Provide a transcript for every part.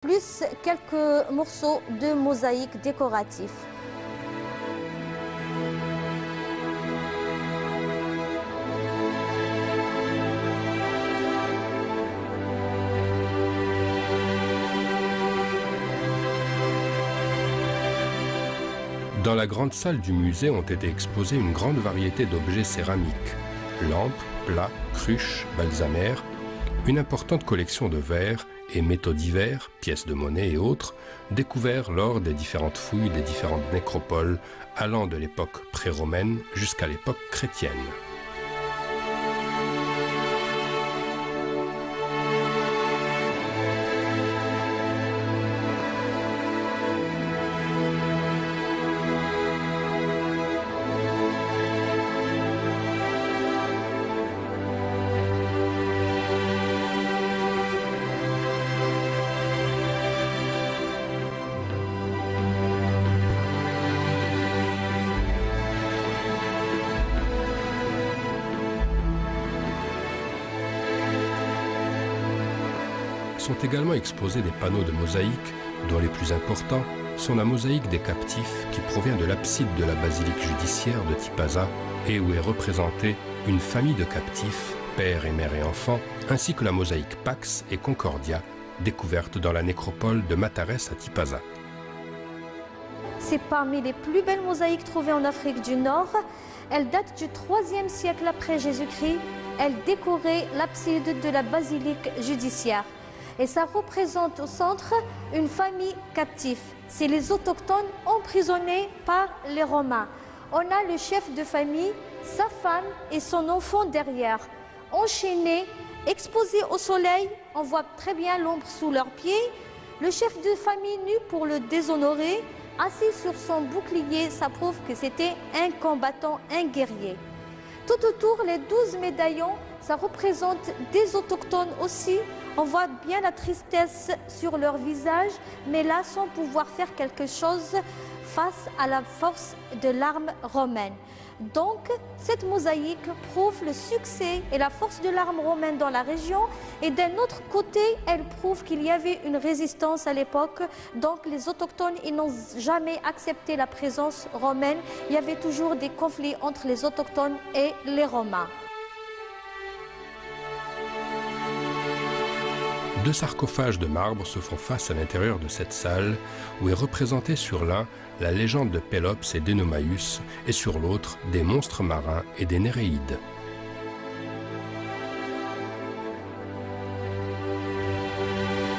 plus quelques morceaux de mosaïque décoratif. Dans la grande salle du musée ont été exposés une grande variété d'objets céramiques, lampes, plats, cruches, balsamères, une importante collection de verres et métaux divers, pièces de monnaie et autres, découverts lors des différentes fouilles des différentes nécropoles allant de l'époque pré-romaine jusqu'à l'époque chrétienne. Sont également exposés des panneaux de mosaïque, dont les plus importants sont la mosaïque des captifs qui provient de l'abside de la basilique judiciaire de Tipaza et où est représentée une famille de captifs, père et mère et enfants, ainsi que la mosaïque Pax et Concordia, découverte dans la nécropole de Matares à Tipaza. C'est parmi les plus belles mosaïques trouvées en Afrique du Nord. Elle date du IIIe siècle après Jésus-Christ. Elle décorait l'abside de la basilique judiciaire. Et ça représente au centre une famille captive. C'est les autochtones emprisonnés par les Romains. On a le chef de famille, sa femme et son enfant derrière, enchaînés, exposés au soleil. On voit très bien l'ombre sous leurs pieds. Le chef de famille nu pour le déshonorer, assis sur son bouclier, ça prouve que c'était un combattant, un guerrier. Tout autour, les 12 médaillons, ça représente des autochtones aussi. On voit bien la tristesse sur leur visage, mais là, sans pouvoir faire quelque chose face à la force de l'arme romaine. Donc, cette mosaïque prouve le succès et la force de l'arme romaine dans la région. Et d'un autre côté, elle prouve qu'il y avait une résistance à l'époque. Donc, les autochtones, ils n'ont jamais accepté la présence romaine. Il y avait toujours des conflits entre les autochtones et les Romains. Deux sarcophages de marbre se font face à l'intérieur de cette salle où est représentée sur l'un la légende de Pélops et d'Énomaüs et sur l'autre des monstres marins et des Néréides.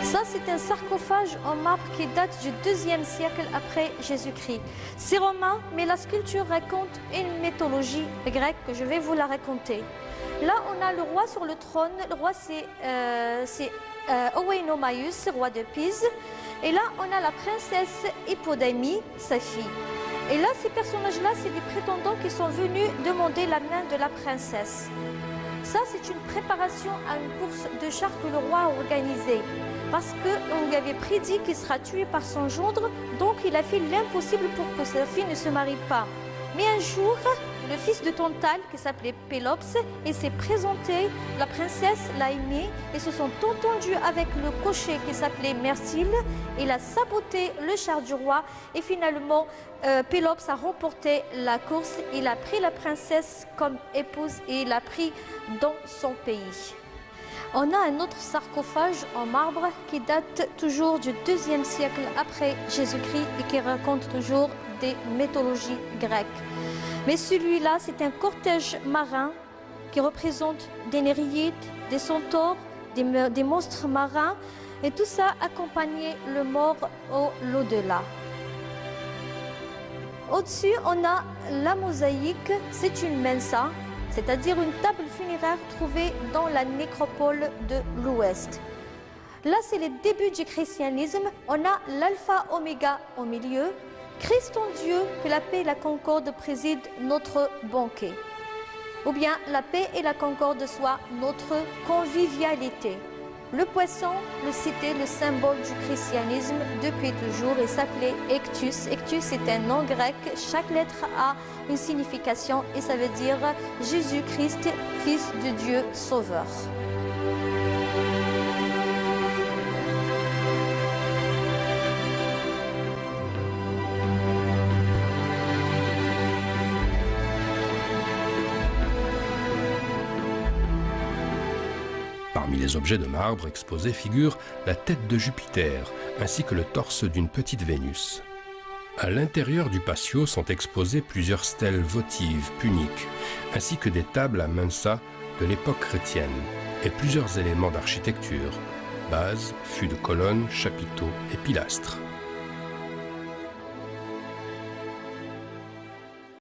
Ça, c'est un sarcophage en marbre qui date du IIe siècle après Jésus-Christ. C'est romain, mais la sculpture raconte une mythologie grecque que je vais vous la raconter. Là, on a le roi sur le trône. Le roi, c'est Owainomaüs, roi de Pise. Et là, on a la princesse Hippodamie, sa fille. Et là, ces personnages-là, c'est des prétendants qui sont venus demander la main de la princesse. Ça, c'est une préparation à une course de chars que le roi a organisée. Parce qu'on lui avait prédit qu'il sera tué par son gendre, donc il a fait l'impossible pour que sa fille ne se marie pas. Mais un jour, le fils de Tantale, qui s'appelait Pélops, il s'est présenté, la princesse l'a aimé, et se sont entendus avec le cocher qui s'appelait Mercile. Il a saboté le char du roi, et finalement, Pélops a remporté la course. Il a pris la princesse comme épouse et il l'a pris dans son pays. On a un autre sarcophage en marbre qui date toujours du IIe siècle après Jésus-Christ et qui raconte toujours des mythologies grecques. Mais celui-là, c'est un cortège marin qui représente des Néréides, des centaures, des monstres marins, et tout ça accompagnait le mort l'au-delà. Au-dessus, on a la mosaïque, c'est une mensa, c'est-à-dire une table funéraire trouvée dans la nécropole de l'Ouest. Là, c'est les débuts du christianisme. On a l'alpha oméga au milieu. Christ en Dieu, que la paix et la concorde président notre banquet. Ou bien la paix et la concorde soient notre convivialité. Le poisson, c'était le symbole du christianisme depuis toujours et s'appelait Ectus. Ectus est un nom grec. Chaque lettre a une signification et ça veut dire Jésus-Christ, Fils de Dieu, Sauveur. Parmi les objets de marbre exposés figure la tête de Jupiter, ainsi que le torse d'une petite Vénus. À l'intérieur du patio sont exposées plusieurs stèles votives puniques, ainsi que des tables à mensa de l'époque chrétienne, et plusieurs éléments d'architecture, bases, fûts de colonnes, chapiteaux et pilastres.